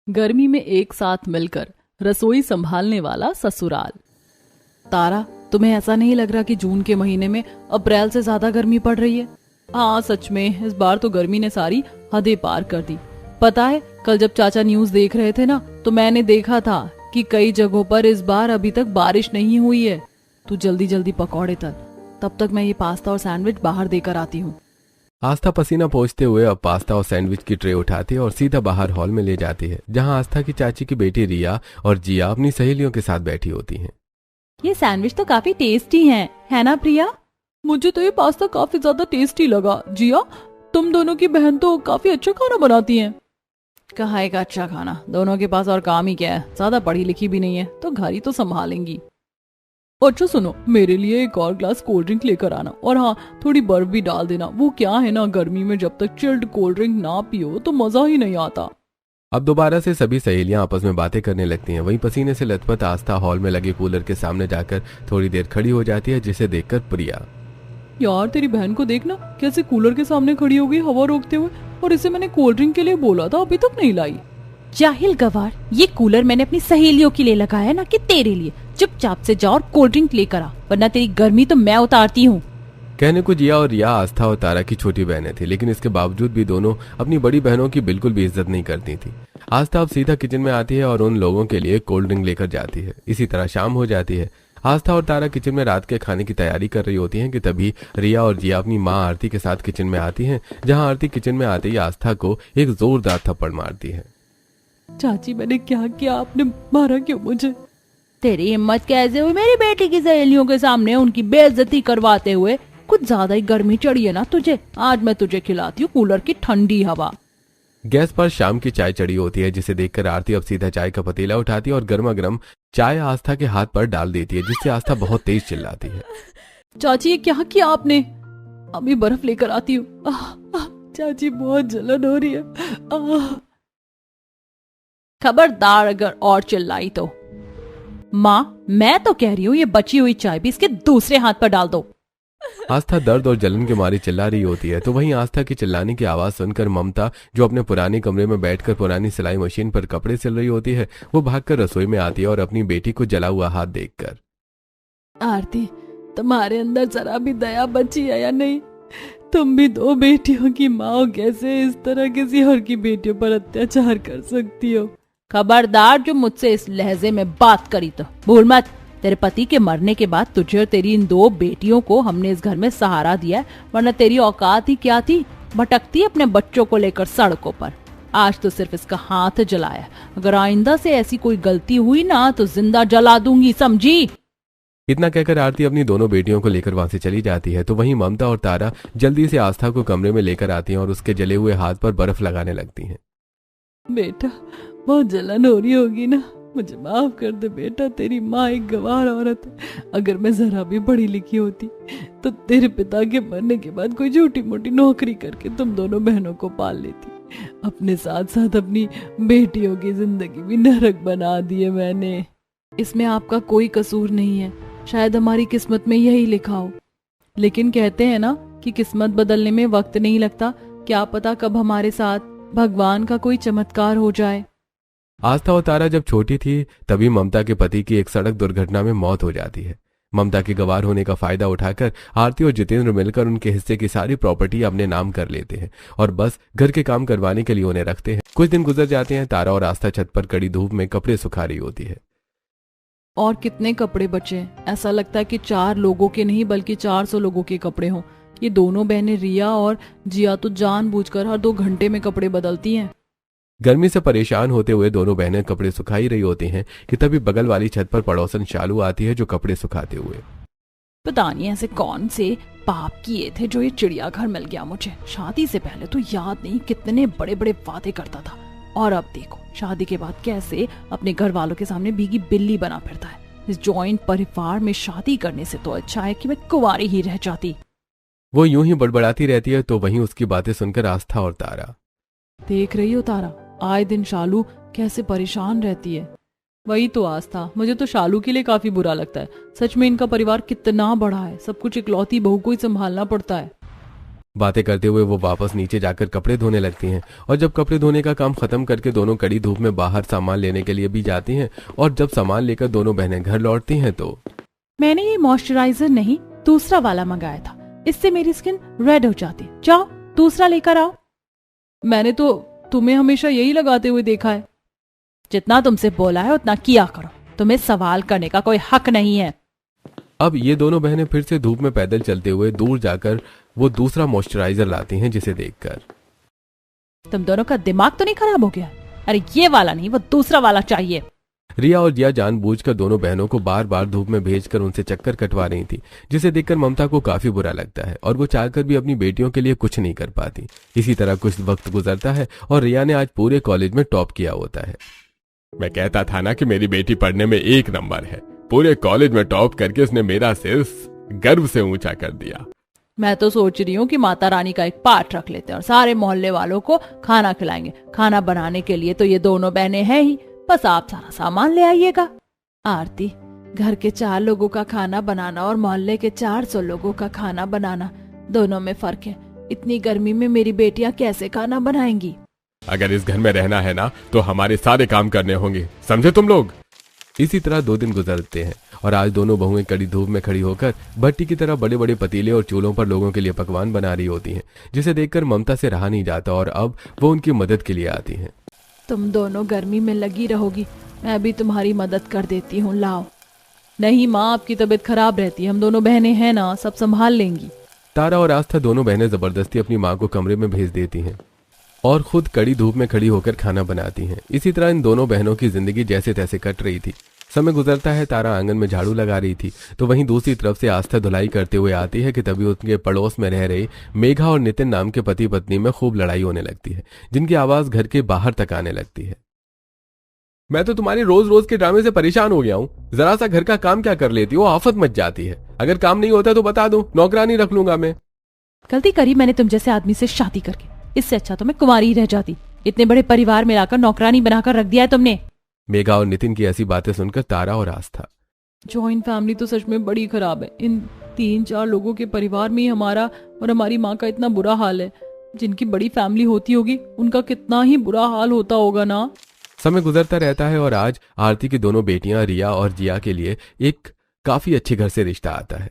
गर्मी में एक साथ मिलकर रसोई संभालने वाला ससुराल। तारा, तुम्हें ऐसा नहीं लग रहा कि जून के महीने में अप्रैल से ज्यादा गर्मी पड़ रही है? हाँ, सच में इस बार तो गर्मी ने सारी हदें पार कर दी। पता है, कल जब चाचा न्यूज देख रहे थे ना, तो मैंने देखा था कि कई जगहों पर इस बार अभी तक बारिश नहीं हुई है। तू जल्दी जल्दी पकौड़े तल, तब तक मैं ये पास्ता और सैंडविच बाहर देकर आती हूँ। आस्था पसीना पोंछते हुए अब पास्ता और सैंडविच की ट्रे उठाती है और सीधा बाहर हॉल में ले जाती है, जहां आस्था की चाची की बेटी रिया और जिया अपनी सहेलियों के साथ बैठी होती हैं। ये सैंडविच तो काफी टेस्टी है ना प्रिया? मुझे तो ये पास्ता काफी ज्यादा टेस्टी लगा। जिया, तुम दोनों की बहन तो काफी अच्छा खाना बनाती हैं। कहा एक अच्छा खाना, दोनों के पास और काम ही क्या है, ज्यादा पढ़ी लिखी भी नहीं है तो घर ही तो संभालेंगी। अच्छा सुनो, मेरे लिए एक और ग्लास कोल्ड ड्रिंक लेकर आना, और हाँ, थोड़ी बर्फ भी डाल देना। वो क्या है ना, गर्मी में जब तक चिल्ड कोल्ड ड्रिंक ना पियो तो मजा ही नहीं आता। अब दोबारा से सभी सहेलियां आपस में बातें करने लगती हैं। वहीं पसीने से लथपथ आस्था हॉल में लगे कूलर के सामने जाकर थोड़ी देर खड़ी हो जाती है, जिसे देखकर प्रिया, यार तेरी बहन को देखना कैसे कूलर के सामने खड़ी हो गई हवा रोकते हुए, और इसे मैंने कोल्ड ड्रिंक के लिए बोला था, अभी तक नहीं लाई। जाहिल गवार, ये कूलर मैंने अपनी सहेलियों के लिए लगाया ना कि तेरे लिए। चुपचाप से जाओ और कोल्ड ड्रिंक लेकर आ, वरना तेरी गर्मी तो मैं उतारती हूँ। कहने को जिया और रिया आस्था और तारा की छोटी बहनें थी, लेकिन इसके बावजूद भी दोनों अपनी बड़ी बहनों की बिल्कुल भी इज्जत नहीं करती थी। आस्था अब सीधा किचन में आती है और उन लोगों के लिए कोल्ड ड्रिंक लेकर जाती है। इसी तरह शाम हो जाती है। आस्था और तारा किचन में रात के खाने की तैयारी कर रही होती हैं कि तभी रिया और जिया अपनी माँ आरती के साथ किचन में आती हैं, जहां आरती किचन में आते ही आस्था को एक जोरदार थप्पड़ मारती है। चाची, मैंने क्या किया? आपने मारा क्यों मुझे? तेरी हिम्मत कैसे हुई मेरी बेटी की सहेलियों के सामने उनकी बेइज्जती करवाते हुए? कुछ ज्यादा ही गर्मी चढ़ी है ना तुझे? आज मैं तुझे खिलाती हूँ कूलर की ठंडी हवा। गैस पर शाम की चाय चढ़ी होती है, जिसे देखकर आरती अब सीधा चाय का पतीला उठाती है और गर्मा गर्म चाय आस्था के हाथ पर डाल देती है, जिससे आस्था बहुत तेज चिल्लाती है। चाची, ये क्या किया आपने? अभी बर्फ लेकर आती हूँ। चाची, बहुत जलन हो रही है। खबरदार अगर और चिल्लाई तो। माँ, मैं तो कह रही हूँ ये बची हुई चाय भी इसके दूसरे हाथ पर डाल दो। आस्था दर्द और जलन के मारे चिल्ला रही होती है, तो वहीं आस्था की चिल्लाने की आवाज सुनकर ममता, जो अपने पुराने कमरे में बैठकर पुरानी सिलाई मशीन पर कपड़े सिल रही होती है, वो भागकर रसोई में आती है और अपनी बेटी को जला हुआ हाथ देखकर, आरती, तुम्हारे अंदर जरा भी दया बची है या नहीं? तुम भी दो बेटियों की माँ हो, कैसे इस तरह किसी और की बेटियों पर अत्याचार कर सकती हो? खबरदार, जो मुझसे इस लहजे में बात करी तो भूल मत, तेरे पति के मरने के बाद तुझे और तेरी इन दो बेटियों को हमने इस घर में सहारा दिया है, वरना तेरी औकात ही क्या थी? भटकती अपने बच्चों को लेकर सड़कों पर। आज तो सिर्फ इसका हाथ जलाया, अगर आइंदा से ऐसी कोई गलती हुई ना तो जिंदा जला दूंगी, समझी? इतना कहकर आरती अपनी दोनों बेटियों को लेकर वहां से चली जाती है। तो वहीं ममता और तारा जल्दी से आस्था को कमरे में लेकर आती हैं और उसके जले हुए हाथ पर बर्फ लगाने लगती हैं। बेटा, बहुत जलन हो रही होगी ना, मुझे माफ कर दे बेटा, तेरी माँ एक गंवार औरत है। अगर मैं जरा भी पढ़ी लिखी होती तो तेरे पिता के मरने के बाद कोई छोटी मोटी नौकरी करके तुम दोनों बहनों को पाल लेती। अपने साथ साथ अपनी बेटियों की जिंदगी भी नरक बना दी है मैंने। इसमें आपका कोई कसूर नहीं है, शायद हमारी किस्मत में यही लिखा हो। लेकिन कहते हैं ना कि किस्मत बदलने में वक्त नहीं लगता, क्या पता कब हमारे साथ भगवान का कोई चमत्कार हो जाए। आस्था और तारा जब छोटी थी तभी ममता के पति की एक सड़क दुर्घटना में मौत हो जाती है। ममता के गवार होने का फायदा उठाकर आरती और जितेंद्र मिलकर उनके हिस्से की सारी प्रॉपर्टी अपने नाम कर लेते हैं और बस घर के काम करवाने के लिए उन्हें रखते हैं। कुछ दिन गुजर जाते हैं। तारा और आस्था छत पर कड़ी धूप में कपड़े सुखा रही होती है। और कितने कपड़े बचे हैं? ऐसा लगता है कि 4 लोगों के नहीं बल्कि 400 लोगों के कपड़े हों। ये दोनों बहनें रिया और जिया तो जानबूझकर हर 2 घंटे में कपड़े बदलती हैं। गर्मी से परेशान होते हुए दोनों बहनें कपड़े सुखाई रही होती हैं कि तभी बगल वाली छत पर पड़ोसन शालू आती है, जो कपड़े सुखाते हुए, पता नहीं ऐसे कौन से पाप किए थे जो ये चिड़ियाघर मिल गया मुझे। शादी से पहले तो याद नहीं कितने बड़े बड़े वादे करता था, और अब देखो शादी के बाद कैसे अपने घर वालों के सामने भीगी बिल्ली बना फिरता है। इस जॉइंट परिवार में शादी करने से तो अच्छा है कि मैं कुंवारी ही रह जाती। वो यूं ही बड़बड़ाती रहती है। तो वहीं उसकी बातें सुनकर आस्था और तारा, देख रही हो तारा, आए दिन शालू कैसे परेशान रहती है। वही तो आस्था, मुझे तो शालू के लिए काफी बुरा लगता है। सच में इनका परिवार कितना बड़ा है, सब कुछ इकलौती बहू को ही संभालना पड़ता है। बातें करते हुए वो वापस नीचे जाकर कपड़े धोने लगती हैं और जब कपड़े धोने का काम खत्म करके दोनों कड़ी धूप में बाहर सामान लेने के लिए भी जाती हैं और जब सामान लेकर दोनों बहनें घर लौटती हैं तो मैंने ये मॉइस्चराइजर नहीं दूसरा वाला मंगाया था, इससे मेरी स्किन रेड हो जाती। जाओ दूसरा लेकर आओ। मैंने तो तुम्हें हमेशा यही लगाते हुए देखा है। जितना तुमसे बोला है उतना किया करो, तुम्हें सवाल करने का कोई हक नहीं है। अब ये दोनों बहनें फिर से धूप में पैदल चलते हुए दूर जाकर वो दूसरा मॉइस्चराइजर लाती हैं जिसे देखकर तुम दोनों का दिमाग तो नहीं खराब हो गया? अरे ये वाला नहीं, वो दूसरा वाला चाहिए। रिया और जिया जानबूझकर दोनों बहनों को बार बार धूप में भेजकर उनसे चक्कर कटवा रही थी, जिसे देखकर ममता को काफी बुरा लगता है और वो चाहकर भी अपनी बेटियों के लिए कुछ नहीं कर पाती। इसी तरह कुछ वक्त गुजरता है और रिया ने आज पूरे कॉलेज में टॉप किया होता है। मैं कहता था ना कि मेरी बेटी पढ़ने में 1 नंबर है। पूरे कॉलेज में टॉप करके उसने मेरा सिर गर्व से ऊंचा कर दिया। मैं तो सोच रही हूँ कि माता रानी का एक पाठ रख लेते हैं और सारे मोहल्ले वालों को खाना खिलाएंगे। खाना बनाने के लिए तो ये दोनों बहनें हैं ही, बस आप सारा सामान ले आइएगा। आरती, घर के 4 लोगों का खाना बनाना और मोहल्ले के 400 लोगों का खाना बनाना, दोनों में फर्क है। इतनी गर्मी में मेरी बेटियां कैसे खाना बनाएंगी? अगर इस घर में रहना है ना तो हमारे सारे काम करने होंगे, समझे तुम लोग? इसी तरह 2 दिन गुजरते हैं और आज दोनों बहुएं कड़ी धूप में खड़ी होकर भट्टी की तरह बड़े बड़े पतीले और चूल्हों पर लोगों के लिए पकवान बना रही होती हैं, जिसे देखकर ममता से रहा नहीं जाता और अब वो उनकी मदद के लिए आती हैं। तुम दोनों गर्मी में लगी रहोगी, मैं भी तुम्हारी मदद कर देती हूँ, लाओ। नहीं माँ, आपकी तबीयत खराब रहती है, हम दोनों बहनें हैं ना, सब संभाल लेंगी। तारा और आस्था दोनों बहनें जबरदस्ती अपनी माँ को कमरे में भेज देती हैं और खुद कड़ी धूप में खड़ी होकर खाना बनाती हैं। इसी तरह इन दोनों बहनों की जिंदगी जैसे तैसे कट रही थी। समय गुजरता है, तारा आंगन में झाड़ू लगा रही थी तो वहीं दूसरी तरफ से आस्था धुलाई करते हुए आती है कि तभी उनके पड़ोस में रह रही मेघा और नितिन नाम के पति पत्नी में खूब लड़ाई होने लगती है, जिनकी आवाज घर के बाहर तक आने लगती है। मैं तो तुम्हारी रोज रोज के ड्रामे से परेशान हो गया हूँ। जरा सा घर का काम क्या कर लेती हो, आफत मच जाती है। अगर काम नहीं होता तो बता दो, नौकरानी रख लूंगा मैं। गलती करी मैंने तुम जैसे आदमी से शादी करके, इससे अच्छा तो मैं कुंवारी ही रह जाती। इतने बड़े परिवार में लाकर नौकरानी बनाकर रख दिया है तुमने। मेघा और नितिन की ऐसी बातें सुनकर तारा और आस्था, जॉइंट फैमिली तो सच में बड़ी खराब है। इन 3-4 लोगों के परिवार में ही हमारा और हमारी माँ का इतना बुरा हाल है। जिनकी बड़ी फैमिली होती होगी उनका कितना ही बुरा हाल होता होगा ना। समय गुजरता रहता है और आज आरती की दोनों बेटियां रिया और जिया के लिए एक काफी अच्छे घर से रिश्ता आता है।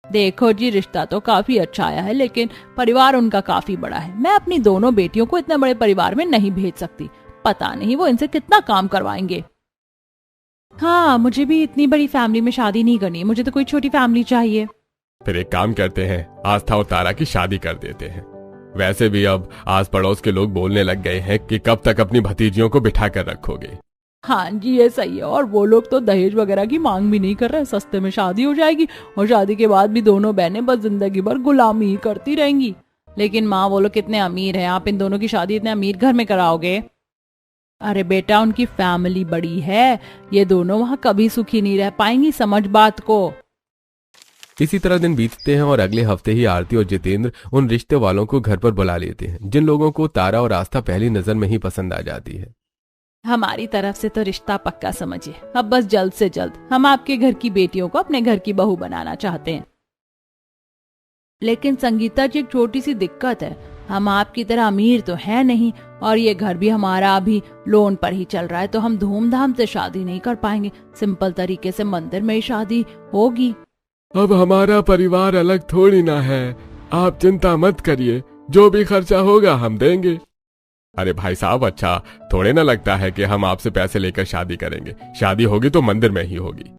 देखो जी, रिश्ता तो काफी अच्छा आया है, लेकिन परिवार उनका काफी बड़ा है। मैं अपनी दोनों बेटियों को इतने बड़े परिवार में नहीं भेज सकती। पता नहीं वो इनसे कितना काम करवाएंगे। हाँ, मुझे भी इतनी बड़ी फैमिली में शादी नहीं करनी, मुझे तो कोई छोटी फैमिली चाहिए। फिर एक काम करते हैं, आस्था और तारा की शादी कर देते हैं। वैसे भी अब आस पड़ोस के लोग बोलने लग गए हैं कि कब तक अपनी भतीजियों को बिठा कर रखोगे। हाँ जी, ये सही है। और वो लोग तो दहेज वगैरह की मांग भी नहीं कर रहे, सस्ते में शादी हो जाएगी और शादी के बाद भी दोनों बहनें बस जिंदगी भर गुलामी ही करती रहेंगी। लेकिन माँ, वो लोग कितने अमीर हैं, आप इन दोनों की शादी इतने अमीर घर में कराओगे? अरे बेटा, उनकी फैमिली बड़ी है, ये दोनों वहाँ कभी सुखी नहीं रह पाएंगी, समझ बात को। इसी तरह दिन बीतते हैं और अगले हफ्ते ही आरती और जितेंद्र उन रिश्ते वालों को घर पर बुला लेते हैं, जिन लोगों को तारा और आस्था पहली नजर में ही पसंद आ जाती है। हमारी तरफ से तो रिश्ता पक्का समझिए, अब बस जल्द से जल्द हम आपके घर की बेटियों को अपने घर की बहू बनाना चाहते हैं। लेकिन संगीता जी, एक छोटी सी दिक्कत है, हम आपकी तरह अमीर तो है नहीं और ये घर भी हमारा अभी लोन पर ही चल रहा है, तो हम धूमधाम से शादी नहीं कर पाएंगे। सिंपल तरीके से मंदिर में ही शादी होगी। अब हमारा परिवार अलग थोड़ी ना है, आप चिंता मत करिए, जो भी खर्चा होगा हम देंगे। अरे भाई साहब, अच्छा थोड़े ना लगता है कि हम आपसे पैसे लेकर शादी करेंगे। शादी होगी तो मंदिर में ही होगी।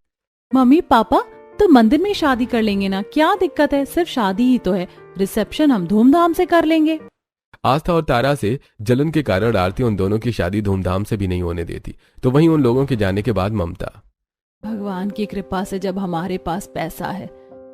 मम्मी पापा, तो मंदिर में शादी कर लेंगे ना, क्या दिक्कत है? सिर्फ शादी ही तो है, रिसेप्शन हम धूमधाम से कर लेंगे। आस्था और तारा से जलन के कारण आरती उन दोनों की शादी धूमधाम से भी नहीं होने देती। तो वहीं उन लोगों के जाने के बाद ममता, भगवान की कृपा से जब हमारे पास पैसा है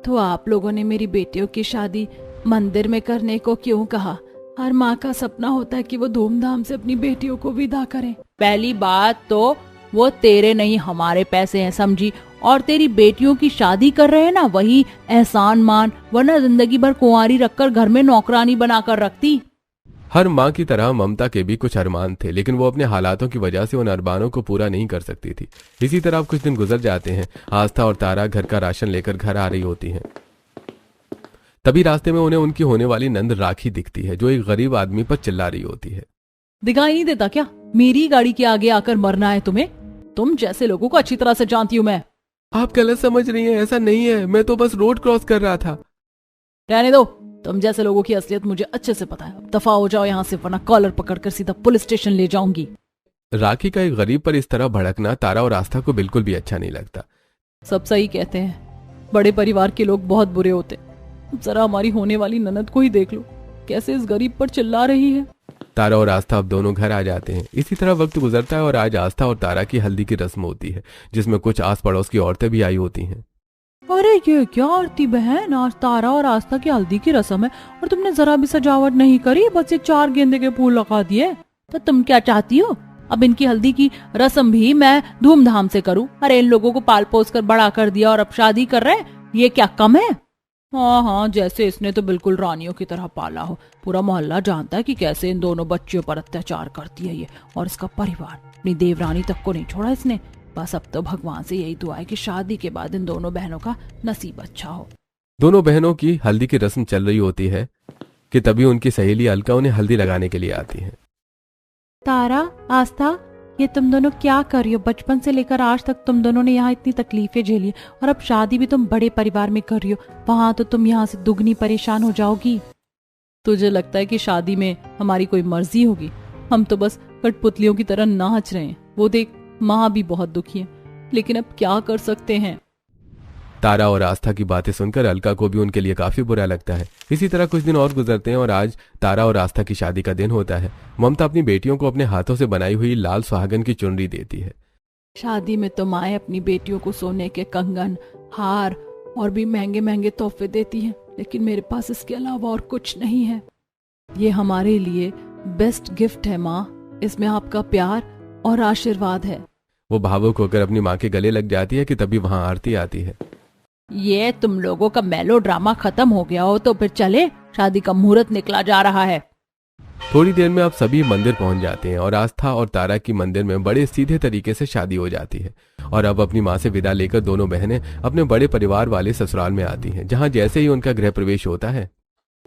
तो आप लोगों ने मेरी बेटियों की शादी मंदिर में करने को क्यों कहा? हर माँ का सपना होता है कि वो धूमधाम से अपनी बेटियों को विदा करें। पहली बात तो वो तेरे नहीं, हमारे पैसे हैं, समझी? और तेरी बेटियों की शादी कर रहे हैं ना, वही एहसान मान, वरना जिंदगी भर कुंवारी रखकर घर में नौकरानी बनाकर रखती। हर माँ की तरह ममता के भी कुछ अरमान थे, लेकिन वो अपने हालातों की वजह से उन अरमानों को पूरा नहीं कर सकती थी। इसी तरह कुछ दिन गुजर जाते हैं। आस्था और तारा घर का राशन लेकर घर आ रही होती हैं। तभी रास्ते में उन्हें उनकी होने वाली नंद राखी दिखती है, जो एक गरीब आदमी पर चिल्ला रही होती है। दिखाई नहीं देता क्या? मेरी गाड़ी के आगे आकर मरना है तुम्हें? तुम जैसे लोगों को अच्छी तरह से जानती हूँ मैं। आप गलत समझ रही हैं, ऐसा नहीं है, मैं तो बस रोड क्रॉस कर रहा था। रहने दो, तुम जैसे लोगों की असलियत मुझे अच्छे से पता है। अब दफा हो जाओ यहाँ से, वरना कॉलर पकड़कर सीधा पुलिस स्टेशन ले जाऊंगी। राखी का एक गरीब पर इस तरह भड़कना तारा और आस्था को बिल्कुल भी अच्छा नहीं लगता। सब सही कहते हैं, बड़े परिवार के लोग बहुत बुरे होते। जरा हमारी होने वाली ननद को ही देख लो, कैसे इस गरीब पर चिल्ला रही है। तारा और आस्था अब दोनों घर आ जाते हैं। इसी तरह वक्त गुजरता है और आज आस्था और तारा की हल्दी की रस्म होती है, जिसमें कुछ आस पड़ोस की औरतें भी आई होती हैं। अरे ये क्या आरती बहन, आज तारा और आस्था की हल्दी की रस्म है और तुमने जरा भी सजावट नहीं करी, बस ये 4 गेंदे के फूल लगा दिए। तो तुम क्या चाहती हो, अब इनकी हल्दी की रस्म भी मैं धूमधाम से करूं? अरे इन लोगों को पाल पोस कर बड़ा कर दिया और अब शादी कर रहे हैं, ये क्या कम है? हाँ, जैसे इसने तो बिल्कुल रानियों की तरह पाला हो। पूरा मोहल्ला जानता है कि कैसे इन दोनों बच्चियों पर अत्याचार करती है ये, और इसका परिवार, अपनी देवरानी तक को नहीं छोड़ा इसने। बस अब तो भगवान से यही दुआ है कि शादी के बाद इन दोनों बहनों का नसीब अच्छा हो। दोनों बहनों की हल्दी की रस्म चल रही होती है कि तभी उनकी सहेली अलका उन्हें हल्दी लगाने के लिए आती है। तारा, आस्था, ये तुम दोनों क्या कर रही हो? बचपन से लेकर आज तक तुम दोनों ने यहाँ इतनी तकलीफें झेली और अब शादी भी तुम बड़े परिवार में कर रही हो, वहां तो तुम यहाँ से दुगनी परेशान हो जाओगी। तुझे लगता है कि शादी में हमारी कोई मर्जी होगी? हम तो बस कठपुतलियों की तरह नाच रहे हैं। वो देख, माँ भी बहुत दुखी है, लेकिन अब क्या कर सकते हैं। तारा और आस्था की बातें सुनकर अलका को भी उनके लिए काफी बुरा लगता है। इसी तरह कुछ दिन और गुजरते हैं और आज तारा और आस्था की शादी का दिन होता है। ममता अपनी बेटियों को अपने हाथों से बनाई हुई लाल सुहागन की चुनरी देती है। शादी में तो माएं अपनी बेटियों को सोने के कंगन, हार और भी महंगे महंगे तोहफे देती हैं, लेकिन मेरे पास इसके अलावा और कुछ नहीं है। ये हमारे लिए बेस्ट गिफ्ट है माँ, इसमें आपका प्यार और आशीर्वाद है। वो भावुक होकर अपनी माँ के गले लग जाती है कि तभी वहाँ आरती आती है। ये तुम लोगों का मेलो ड्रामा खत्म हो गया हो तो फिर चले, शादी का मुहूर्त निकला जा रहा है। थोड़ी देर में आप सभी मंदिर पहुंच जाते हैं और आस्था और तारा की मंदिर में बड़े सीधे तरीके से शादी हो जाती है। और अब अपनी माँ से विदा लेकर दोनों बहनें अपने बड़े परिवार वाले ससुराल में आती हैं, जहाँ जैसे ही उनका गृह प्रवेश होता है।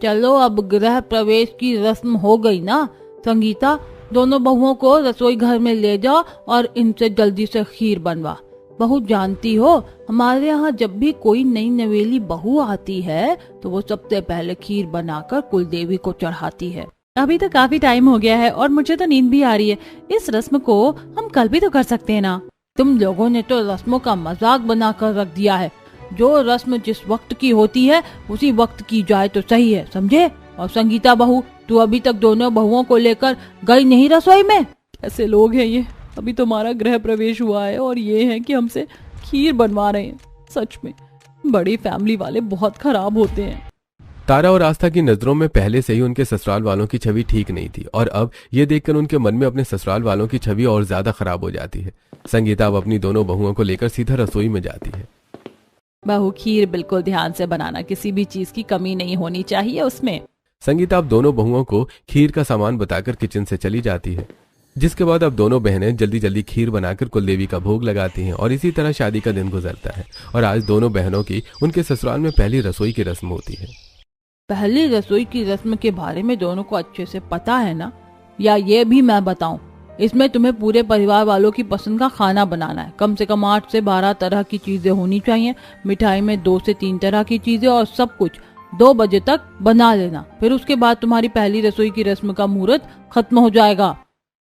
चलो, अब गृह प्रवेश की रस्म हो गई ना। संगीता, दोनों बहुओं को रसोई घर में ले जाओ और इनसे जल्दी से खीर बनवा। बहू, जानती हो हमारे यहाँ जब भी कोई नई नवेली बहू आती है तो वो सबसे पहले खीर बनाकर कुल देवी को चढ़ाती है। अभी तो काफी टाइम हो गया है और मुझे तो नींद भी आ रही है। इस रस्म को हम कल भी तो कर सकते हैं ना। तुम लोगों ने तो रस्मों का मजाक बनाकर रख दिया है। जो रस्म जिस वक्त की होती है उसी वक्त की जाए तो सही है, समझे? और संगीता बहू, तू अभी तक दोनों बहुओं को लेकर गई नहीं रसोई में? ऐसे लोग हैं ये, अभी तुम्हारा गृह प्रवेश हुआ है और ये है कि हमसे खीर बनवा रहे हैं। सच में बड़ी फैमिली वाले बहुत खराब होते हैं। तारा और आस्था की नजरों में पहले से ही उनके ससुराल वालों की छवि ठीक नहीं थी और अब ये देखकर उनके मन में अपने ससुराल वालों की छवि और ज्यादा खराब हो जाती है। संगीता अब अपनी दोनों बहुओं को लेकर सीधा रसोई में जाती है। बहू, खीर बिल्कुल ध्यान से बनाना, किसी भी चीज की कमी नहीं होनी चाहिए उसमें। संगीता अब दोनों बहुओं को खीर का सामान बताकर किचन से चली जाती है, जिसके बाद अब दोनों बहनें जल्दी जल्दी खीर बनाकर कुलदेवी का भोग लगाती हैं और इसी तरह शादी का दिन गुजरता है। और आज दोनों बहनों की उनके ससुराल में पहली रसोई की रस्म होती है। पहली रसोई की रस्म के बारे में दोनों को अच्छे से पता है ना? या ये भी मैं बताऊं? इसमें तुम्हें पूरे परिवार वालों की पसंद का खाना बनाना है। कम से कम 8 से 12 तरह की चीजें होनी चाहिए। मिठाई में 2 से 3 तरह की चीजें और सब कुछ 2 बजे तक बना लेना। फिर उसके बाद तुम्हारी पहली रसोई की रस्म का मुहूर्त खत्म हो जाएगा।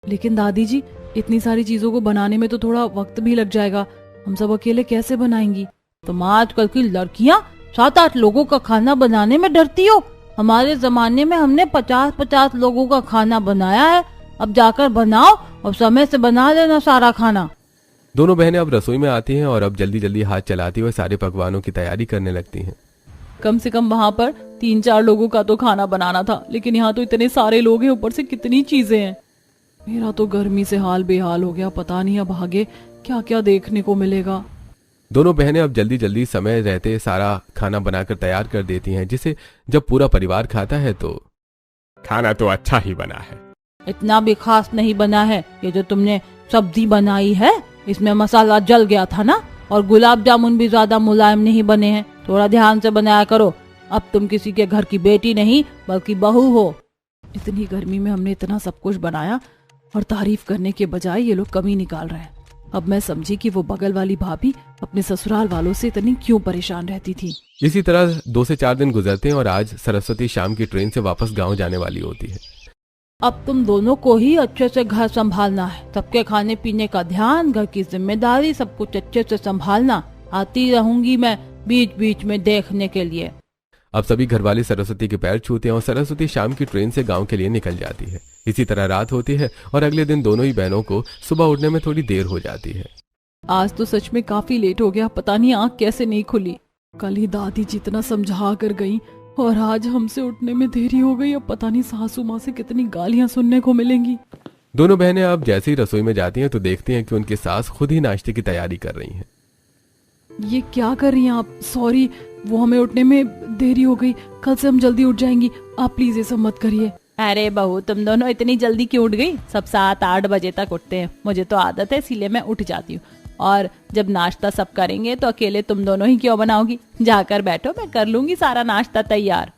लेकिन दादी जी, इतनी सारी चीजों को बनाने में तो थोड़ा वक्त भी लग जाएगा। हम सब अकेले कैसे बनाएंगी? तुम आजकल की लड़कियां 7-8 लोगों का खाना बनाने में डरती हो। हमारे जमाने में हमने 50-50 लोगों का खाना बनाया है। अब जाकर बनाओ और समय से बना लेना सारा खाना। दोनों बहनें अब रसोई में आती हैं और अब जल्दी जल्दी हाथ चलाती हुए सारे पकवानों की तैयारी करने लगती हैं। कम से कम वहाँ पर 3-4 लोगों का तो खाना बनाना था, लेकिन यहाँ तो इतने सारे लोग हैं, ऊपर से कितनी चीजें हैं। मेरा तो गर्मी से हाल बेहाल हो गया। पता नहीं अब आगे क्या क्या देखने को मिलेगा। दोनों बहनें अब जल्दी जल्दी समय रहते सारा खाना बनाकर तैयार कर देती हैं, जिसे जब पूरा परिवार खाता है तो खाना तो अच्छा ही बना है। इतना भी खास नहीं बना है। ये जो तुमने सब्जी बनाई है इसमें मसाला जल गया था ना, और गुलाब जामुन भी ज्यादा मुलायम नहीं बने हैं। थोड़ा ध्यान से बनाया करो। अब तुम किसी के घर की बेटी नहीं बल्कि बहू हो। इतनी गर्मी में हमने इतना सब कुछ बनाया और तारीफ करने के बजाय ये लोग कमी निकाल रहे हैं। अब मैं समझी कि वो बगल वाली भाभी अपने ससुराल वालों से इतनी क्यों परेशान रहती थी। इसी तरह 2 से 4 दिन गुजरते हैं और आज सरस्वती शाम की ट्रेन से वापस गांव जाने वाली होती है। अब तुम दोनों को ही अच्छे से घर संभालना है, सबके खाने पीने का ध्यान, घर की जिम्मेदारी, सब कुछ अच्छे से संभालना। आती रहूंगी मैं बीच बीच में देखने के लिए। अब सभी घरवाले सरस्वती के पैर छूते हैं और सरस्वती शाम की ट्रेन से गांव के लिए निकल जाती है। इसी तरह रात होती है और अगले दिन दोनों ही बहनों को सुबह उठने में थोड़ी देर हो जाती है। आज तो सच में काफी लेट हो गया, पता नहीं आँख कैसे नहीं खुली। कल ही दादी जितना समझा कर गई और आज हमसे उठने में देरी हो गई। अब पता नहीं सासू माँ से कितनी गालियां सुनने को मिलेंगी। दोनों बहनें अब जैसे ही रसोई में जाती हैं तो देखती हैं कि उनकी सास खुद ही नाश्ते की तैयारी कर रही हैं। ये क्या कर रही हैं आप? सॉरी, वो हमें उठने में देरी हो गई। कल से हम जल्दी उठ जाएंगी, आप प्लीज ये सब मत करिए। अरे बहू, तुम दोनों इतनी जल्दी क्यों उठ गई? सब 7-8 बजे तक उठते हैं, मुझे तो आदत है इसीलिए मैं उठ जाती हूँ। और जब नाश्ता सब करेंगे तो अकेले तुम दोनों ही क्यों बनाओगी? जाकर बैठो, मैं कर लूंगी सारा नाश्ता तैयार।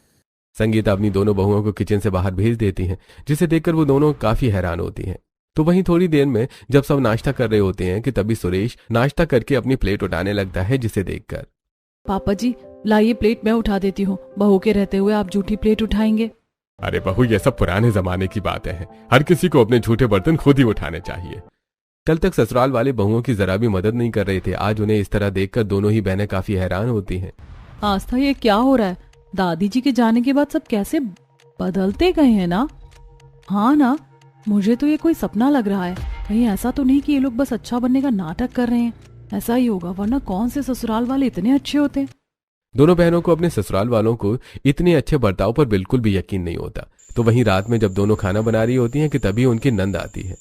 संगीता अपनी दोनों बहुओं को किचन से बाहर भेज देती हैं, जिसे देखकर वो दोनों काफी हैरान होती हैं। तो वहीं थोड़ी देर में जब सब नाश्ता कर रहे होते हैं कि तभी सुरेश नाश्ता करके अपनी प्लेट उठाने लगता है, जिसे देखकर पापा जी लाइए प्लेट मैं उठा देती हूँ। बहू के रहते हुए आप झूठी प्लेट उठाएंगे? अरे बहू, ये सब पुराने जमाने की बातें हैं। हर किसी को अपने झूठे बर्तन खुद ही उठाने चाहिए। कल तक ससुराल वाले बहुओं की जरा भी मदद नहीं कर रहे थे। आज उन्हें इस तरह देखकर दोनों ही बहनें काफी हैरान होती हैं। आस्था, ये क्या हो रहा है? दादी जी के जाने के बाद सब कैसे बदलते गए हैं ना। हाँ ना, मुझे तो ये कोई सपना लग रहा है। कहीं ऐसा तो नहीं कि ये लोग बस अच्छा बनने का नाटक कर रहे हैं? ऐसा ही होगा, वरना कौन से ससुराल वाले इतने अच्छे होते हैं। दोनों बहनों को अपने ससुराल वालों को इतने अच्छे बर्ताव पर बिल्कुल भी यकीन नहीं होता। तो वहीं रात में जब दोनों खाना बना रही होती हैं कि तभी उनकी नंद आती है।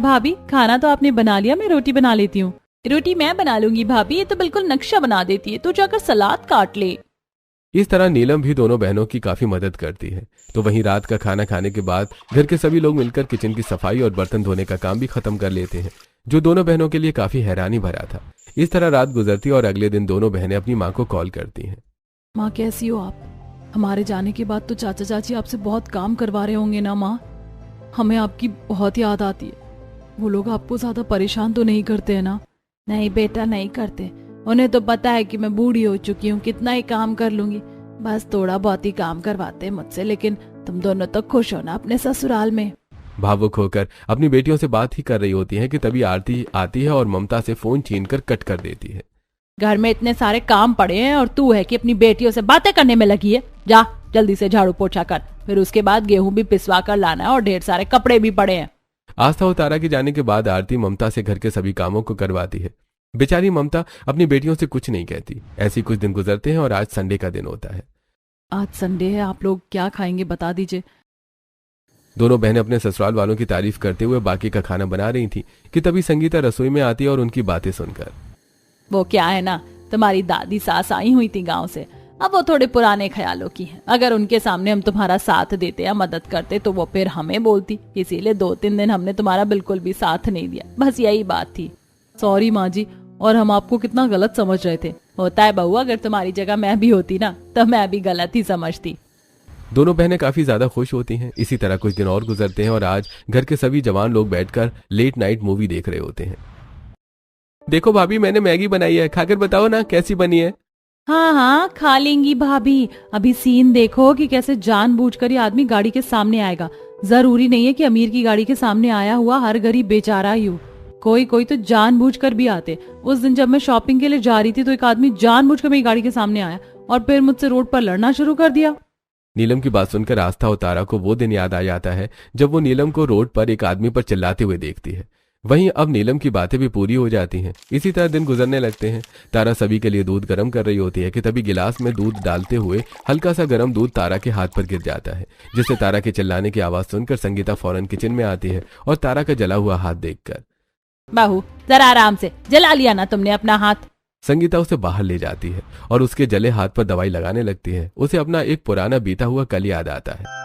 भाभी, खाना तो आपने बना लिया, मैं रोटी बना लेती हूँ। रोटी मैं बना लूंगी भाभी, ये तो बिल्कुल नक्शा बना देती है। तू जाकर सलाद काट ले। इस तरह नीलम भी दोनों बहनों की काफी मदद करती है। तो वहीं रात का खाना खाने के बाद घर के सभी लोग मिलकर किचन की सफाई और बर्तन धोने का काम भी खत्म कर लेते हैं, जो दोनों बहनों के लिए काफी हैरानी भरा था। इस तरह रात गुजरती और अगले दिन दोनों बहनें अपनी माँ को कॉल करती हैं। माँ कैसी हो आप? हमारे जाने के बाद तो चाचा चाची आपसे बहुत काम करवा रहे होंगे ना माँ? हमें आपकी बहुत याद आती है। वो लोग आपको ज्यादा परेशान तो नहीं करते हैं ना? नहीं बेटा, नहीं करते। उन्हें तो पता है कि मैं बूढ़ी हो चुकी हूँ, कितना ही काम कर लूंगी। बस थोड़ा बहुत ही काम करवाते हैं मुझसे, लेकिन तुम दोनों तो खुश हो ना अपने ससुराल में। भावुक होकर अपनी बेटियों से बात ही कर रही होती है कि तभी आरती आती है और ममता से फोन छीनकर कट कर देती है। घर में इतने सारे काम पड़े हैं और तू है कि अपनी बेटियों से बातें करने में लगी है। जा जल्दी से झाड़ू पोछा कर, फिर उसके बाद गेहूं भी पिसवा कर लाना है और ढेर सारे कपड़े भी पड़े हैं। आस्था और तारा के जाने के बाद आरती ममता से घर के सभी कामों को करवाती है। बेचारी ममता अपनी बेटियों से कुछ नहीं कहती। ऐसी कुछ दिन गुजरते हैं और आज संडे का दिन होता है। आज संडे है, आप लोग क्या खाएंगे बता दीजिए। दोनों बहनें अपने ससुराल वालों की तारीफ करते हुए बाकी का खाना बना रही थी कि तभी संगीता रसोई में आती है और उनकी बातें सुनकर। वो क्या है ना, तुम्हारी दादी सास आई हुई थी गांव से। अब वो थोड़े पुराने ख्यालों की हैं। अगर उनके सामने हम तुम्हारा साथ देते या मदद करते तो वो फिर हमें बोलती। इसीलिए 2-3 दिन हमने तुम्हारा बिल्कुल भी साथ नहीं दिया। बस यही बात थी। सॉरी माँ जी, और हम आपको कितना गलत समझ रहे थे। होता है बहू, अगर तुम्हारी जगह मैं भी होती ना तो मैं भी गलत ही समझती। दोनों बहनें काफी ज्यादा खुश होती हैं। इसी तरह कुछ दिन और गुजरते हैं और आज घर के सभी जवान लोग बैठकर लेट नाइट मूवी देख रहे होते हैं। देखो भाभी, मैंने मैगी बनाई है, खाकर बताओ ना कैसी बनी है। हाँ हाँ, खा लेंगी भाभी। अभी सीन देखो कि कैसे जानबूझकर ये आदमी गाड़ी के सामने आएगा। जरूरी नहीं है कि अमीर की गाड़ी के सामने आया हुआ हर गरीब बेचारा ही हो। कोई कोई तो जानबूझकर भी आते। उस दिन जब मैं शॉपिंग के लिए जा रही थी तो एक आदमी जानबूझकर मेरी गाड़ी के सामने आया और फिर मुझसे रोड पर लड़ना शुरू कर दिया। नीलम की बात सुनकर आस्था और तारा को वो दिन याद आ जाता है जब वो नीलम को रोड पर एक आदमी पर चिल्लाते हुए देखती है। वहीं अब नीलम की बातें भी पूरी हो जाती हैं। इसी तरह दिन गुजरने लगते हैं। तारा सभी के लिए दूध गर्म कर रही होती है कि तभी गिलास में दूध डालते हुए हल्का सा गर्म दूध तारा के हाथ पर गिर जाता है, जिससे तारा के चिल्लाने की आवाज सुनकर संगीता फौरन किचन में आती है और तारा का जला हुआ हाथ देखकर, बहू जरा आराम से, जला लिया ना तुमने अपना हाथ। संगीता उसे बाहर ले जाती है और उसके जले हाथ पर दवाई लगाने लगती है। उसे अपना एक पुराना बीता हुआ कल याद आता है।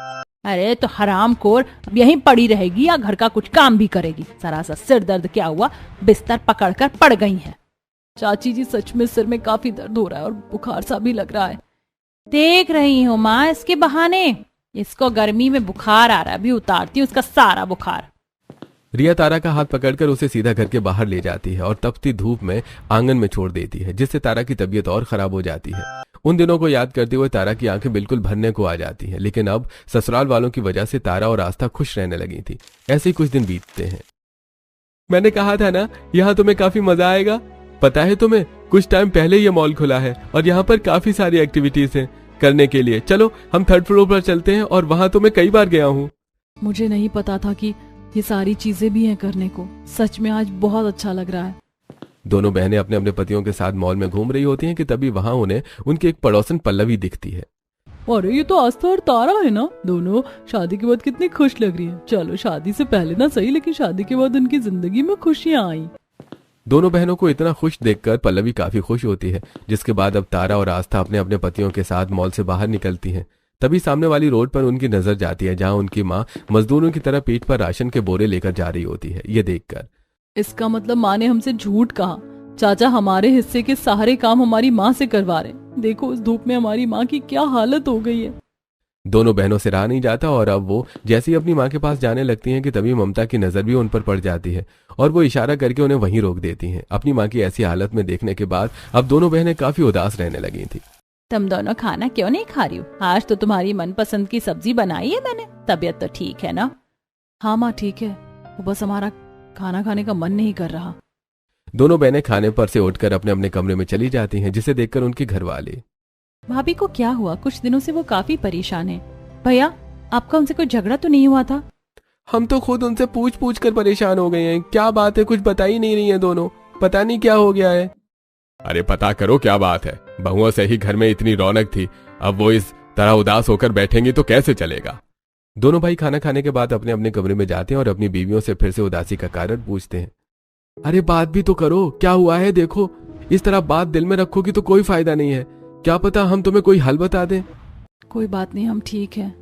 अरे तो हरामखोर, अब यहीं पड़ी रहेगी या घर का कुछ काम भी करेगी? जरा सा सिर दर्द क्या हुआ, बिस्तर पकड़कर पड़ गई है। चाची जी, सच में सिर में काफी दर्द हो रहा है और बुखार सा भी लग रहा है। देख रही हूँ माँ, इसके बहाने। इसको गर्मी में बुखार आ रहा है, अभी उतारती हूँ इसका सारा बुखार। रिया तारा का हाथ पकड़कर उसे सीधा घर के बाहर ले जाती है और तपती धूप में आंगन में छोड़ देती है, जिससे तारा की तबीयत और खराब हो जाती है। उन दिनों को याद करते हुए तारा की आंखें बिल्कुल भरने को आ जाती हैं, लेकिन अब ससुराल वालों की वजह से तारा और आस्था खुश रहने लगी थी। ऐसे ही कुछ दिन बीतते हैं। मैंने कहा था ना, यहाँ तुम्हें काफी मजा आएगा। पता है तुम्हें, कुछ टाइम पहले ये मॉल खुला है और यहाँ पर काफी सारी एक्टिविटीज हैं करने के लिए। चलो हम 3rd फ्लोर पर चलते हैं, और वहां तो मैं कई बार गया हूँ। मुझे नहीं पता था कि ये सारी चीजें भी हैं करने को। सच में आज बहुत अच्छा लग रहा है। दोनों बहनें अपने अपने पतियों के साथ मॉल में घूम रही होती हैं कि तभी वहां उन्हें उनकी एक पड़ोसन पल्लवी दिखती है। अरे ये तो आस्था और तारा है ना, दोनों शादी के बाद कितनी खुश लग रही है। चलो शादी से पहले ना सही, लेकिन शादी के बाद उनकी जिंदगी में खुशियां आई। दोनों बहनों को इतना खुश देखकर पल्लवी काफी खुश होती है, जिसके बाद अब तारा और आस्था अपने अपने पतियों के साथ मॉल से बाहर निकलती हैं। तभी सामने वाली रोड पर उनकी नजर जाती है, जहां उनकी माँ मजदूरों की तरह पीठ पर राशन के बोरे लेकर जा रही होती है। ये देखकर इसका मतलब माँ ने हमसे झूठ कहा। चाचा हमारे हिस्से के सारे काम हमारी माँ से करवा रहे। देखो उस धूप में हमारी माँ की क्या हालत हो गई है। दोनों बहनों से रहा नहीं जाता, और अब वो जैसे ही अपनी माँ के पास जाने लगती हैं कि तभी ममता की नजर भी उन पर पड़ जाती है और वो इशारा करके उन्हें वहीं रोक देती हैं। अपनी माँ की ऐसी हालत में देखने के बाद अब दोनों बहनें काफी उदास रहने लगी थी। तुम दोनों खाना क्यों नहीं खा रही हो? आज तो तुम्हारी मनपसंद की सब्जी बनाई है मैंने। तबीयत तो ठीक है ना? हाँ माँ ठीक है, वो बस हमारा खाना खाने का मन नहीं कर रहा। दोनों बहनें खाने पर से उठकर अपने अपने कमरे में चली जाती हैं, जिसे देखकर उनके घर वाले भाभी को क्या हुआ? कुछ दिनों से वो काफी परेशान है। भैया आपका उनसे कोई झगड़ा तो नहीं हुआ था? हम तो खुद उनसे पूछ पूछ कर परेशान हो गए हैं। क्या बात है, कुछ बता ही नहीं रही है दोनों। पता नहीं क्या हो गया है। अरे पता करो क्या बात है। बहुओं से ही घर में इतनी रौनक थी, अब वो इस तरह उदास होकर बैठेंगी तो कैसे चलेगा। दोनों भाई खाना खाने के बाद अपने अपने कमरे में जाते हैं और अपनी बीवियों से फिर से उदासी का कारण पूछते हैं। अरे बात भी तो करो, क्या हुआ है? देखो इस तरह बात दिल में रखोगी तो कोई फायदा नहीं है। क्या पता हम तुम्हें कोई हल बता दें। कोई बात नहीं, हम ठीक है।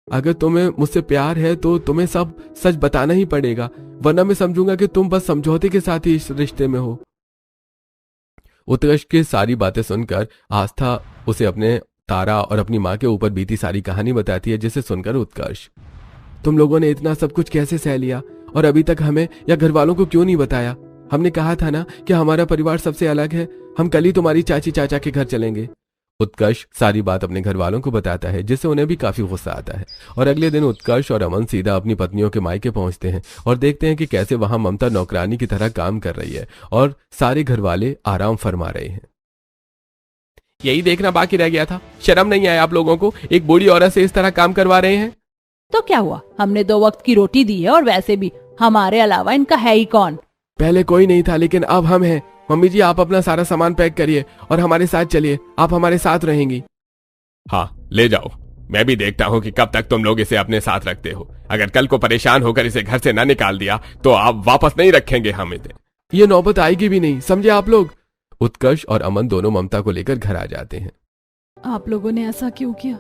अगर तुम्हें मुझसे प्यार है तो तुम्हें सब सच बताना ही पड़ेगा, वरना मैं समझूंगा कि तुम बस समझौते के साथ ही इस रिश्ते में हो। उत्कर्ष की सारी बातें सुनकर आस्था उसे अपने तारा और अपनी माँ के ऊपर बीती सारी कहानी बताती है, जिसे सुनकर उत्कर्ष, तुम लोगों ने इतना सब कुछ कैसे सह लिया और अभी तक हमें या घर वालों को क्यों नहीं बताया? हमने कहा था ना कि हमारा परिवार सबसे अलग है। हम कल ही तुम्हारी चाची चाचा के घर चलेंगे। उत्कर्ष सारी बात अपने घर वालों को बताता है, जिससे उन्हें भी काफी गुस्सा आता है। और अगले दिन उत्कर्ष और अमन सीधा अपनी पत्नियों के मायके पहुंचते हैं और देखते हैं कि कैसे वहां ममता नौकरानी की तरह काम कर रही है और सारे घर वाले आराम फरमा रहे हैं। यही देखना बाकी रह गया था। शर्म नहीं आया आप लोगों को? एक बूढ़ी औरत से इस तरह काम करवा रहे हैं। तो क्या हुआ? हमने 2 वक्त की रोटी दी है, और वैसे भी हमारे अलावा इनका है ही कौन? पहले कोई नहीं था, लेकिन अब हम हैं। मम्मी जी आप अपना सारा सामान पैक करिए और हमारे साथ चलिए। आप हमारे साथ रहेंगी। हाँ ले जाओ, मैं भी देखता हूँ कि कब तक तुम लोग इसे अपने साथ रखते हो। अगर कल को परेशान होकर इसे घर से न निकाल दिया तो आप वापस नहीं रखेंगे हम इसे। ये नौबत आएगी भी नहीं, समझे आप लोग। उत्कर्ष और अमन दोनों ममता को लेकर घर आ जाते हैं। आप लोगों ने ऐसा क्यों किया?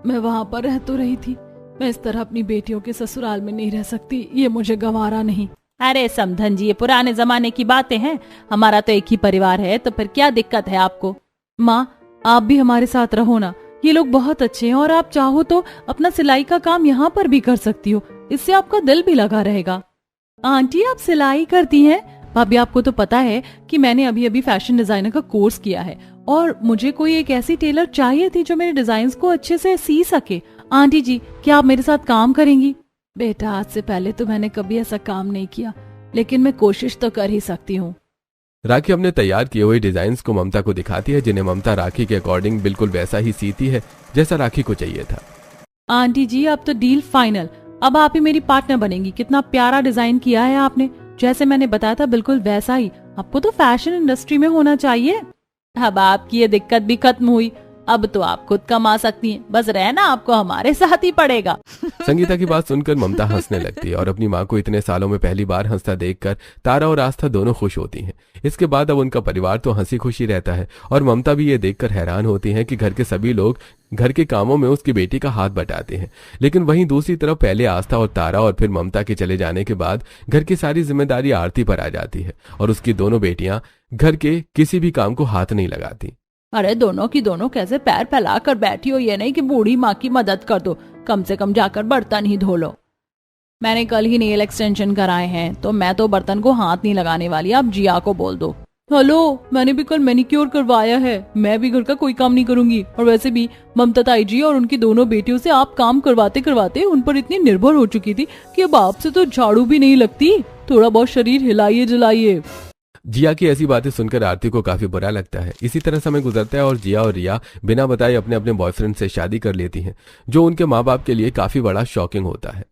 मैं वहां पर रह तो रही थी, मैं इस तरह अपनी बेटियों के ससुराल में नहीं रह सकती। ये मुझे गंवारा नहीं। अरे समधन जी, ये पुराने जमाने की बातें हैं। हमारा तो एक ही परिवार है, तो फिर क्या दिक्कत है आपको? माँ आप भी हमारे साथ रहो ना। ये लोग बहुत अच्छे हैं और आप चाहो तो अपना सिलाई का काम यहाँ पर भी कर सकती हो। इससे आपका दिल भी लगा रहेगा। आंटी आप सिलाई करती हैं? भाभी आपको तो पता है कि मैंने अभी अभी फैशन डिजाइनर का कोर्स किया है और मुझे कोई एक ऐसी टेलर चाहिए थी जो मेरे डिजाइन को अच्छे से सी सके। आंटी जी क्या आप मेरे साथ काम करेंगी? बेटा आज से पहले तो मैंने कभी ऐसा काम नहीं किया, लेकिन मैं कोशिश तो कर ही सकती हूँ। राखी अपने तैयार किए हुए डिजाइन्स को ममता को दिखाती है, जिन्हें ममता राखी के अकॉर्डिंग बिल्कुल वैसा ही सीती है जैसा राखी को चाहिए था। आंटी जी अब तो डील फाइनल। अब आप ही मेरी पार्टनर बनेंगी। कितना प्यारा डिजाइन किया है आपने, जैसे मैंने बताया था बिल्कुल वैसा ही। आपको तो फैशन इंडस्ट्री में होना चाहिए। अब आपकी ये दिक्कत भी खत्म हुई। अब तो आप खुद कमा सकती हैं, बस रहना आपको हमारे साथ ही पड़ेगा। संगीता की बात सुनकर ममता हंसने लगती है और अपनी माँ को इतने सालों में पहली बार हंसता देखकर तारा और आस्था दोनों खुश होती हैं। इसके बाद अब उनका परिवार तो हंसी खुशी रहता है और ममता भी ये देखकर हैरान होती है कि घर के सभी लोग घर के कामों में उसकी बेटी का हाथ बटाते हैं। लेकिन वहीं दूसरी तरफ पहले आस्था और तारा और फिर ममता के चले जाने के बाद घर की सारी जिम्मेदारी आरती पर आ जाती है और उसकी दोनों बेटियां घर के किसी भी काम को हाथ नहीं लगाती। अरे दोनों की दोनों कैसे पैर फैला कर बैठी हो, ये नहीं कि बूढ़ी माँ की मदद कर दो, कम से कम जाकर बर्तन ही धो लो। मैंने कल ही नेल एक्सटेंशन कराए हैं तो मैं तो बर्तन को हाथ नहीं लगाने वाली, आप जिया को बोल दो। हेलो, मैंने भी कल मैनिक्योर करवाया है, मैं भी घर का कोई काम नहीं करूंगी। और वैसे भी ममता ताई जी और उनकी दोनों बेटियों से आप काम करवाते करवाते उन पर इतनी निर्भर हो चुकी थी कि अब आपसे तो झाड़ू भी नहीं लगती। थोड़ा बहुत शरीर हिलाइए जलाइए। जिया की ऐसी बातें सुनकर आरती को काफी बुरा लगता है। इसी तरह समय गुजरता है और जिया और रिया बिना बताए अपने अपने बॉयफ्रेंड से शादी कर लेती हैं, जो उनके माँ बाप के लिए काफी बड़ा शॉकिंग होता है।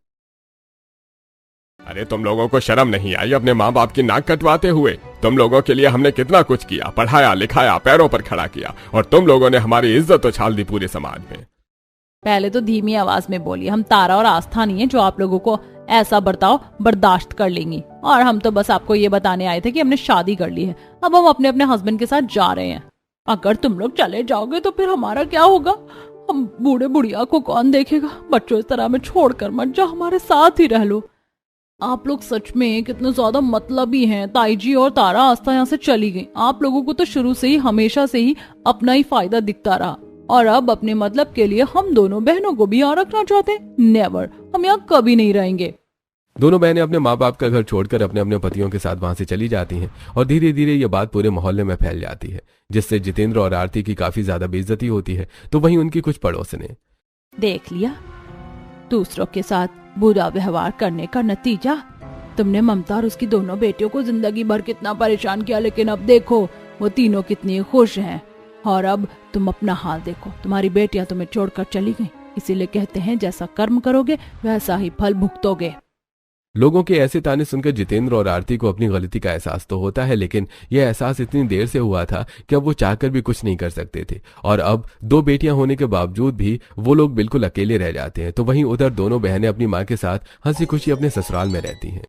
अरे तुम लोगों को शर्म नहीं आई अपने माँ बाप की नाक कटवाते हुए? तुम लोगों के लिए हमने कितना कुछ किया, पढ़ाया लिखाया, पैरों पर खड़ा किया, और तुम लोगों ने हमारी इज्जत तो छाल दी पूरे समाज में। पहले तो धीमी आवाज में बोलिए, हम तारा और आस्था नहीं है जो आप लोगों को ऐसा बर्ताव बर्दाश्त कर लेंगी। और हम तो बस आपको ये बताने आए थे कि हमने शादी कर ली है, अब हम अपने अपने हस्बैंड के साथ जा रहे हैं। अगर तुम लोग चले जाओगे तो फिर हमारा क्या होगा? हम बूढ़े बुढ़िया को कौन देखेगा? बच्चों इस तरह में छोड़कर मत जाओ, हमारे साथ ही रह लो। आप लोग सच में कितने ज्यादा मतलबी हैं। ताई जी और तारा आस्था यहाँ से चली गई। आप लोगों को तो शुरू से ही हमेशा से ही अपना ही फायदा दिखता रहा, और अब अपने मतलब के लिए हम दोनों बहनों को भी यहाँ रखना चाहते हैं। नेवर, हम यहाँ कभी नहीं रहेंगे। दोनों बहनें अपने माँ बाप का घर छोड़कर अपने अपने पतियों के साथ वहां से चली जाती हैं और धीरे धीरे ये बात पूरे मोहल्ले में फैल जाती है, जिससे जितेंद्र और आरती की काफी ज्यादा बेइज्जती होती है। तो वहीं उनकी कुछ पड़ोसने देख लिया, दूसरों के साथ बुरा व्यवहार करने का नतीजा। तुमने ममता और उसकी दोनों बेटियों को जिंदगी भर कितना परेशान किया, लेकिन अब देखो वो तीनों कितनी खुश हैं। और अब तुम अपना हाल देखो, तुम्हारी बेटियां तुम्हें छोड़कर चली गईं। इसीलिए कहते हैं जैसा कर्म करोगे वैसा ही फल भुगतोगे। लोगों के ऐसे ताने सुनकर जितेंद्र और आरती को अपनी गलती का एहसास तो होता है, लेकिन यह एहसास इतनी देर से हुआ था कि अब वो चाहकर भी कुछ नहीं कर सकते थे। और अब दो बेटियां होने के बावजूद भी वो लोग बिल्कुल अकेले रह जाते हैं। तो वहीं उधर दोनों बहनें अपनी माँ के साथ हंसी खुशी अपने ससुराल में रहती हैं।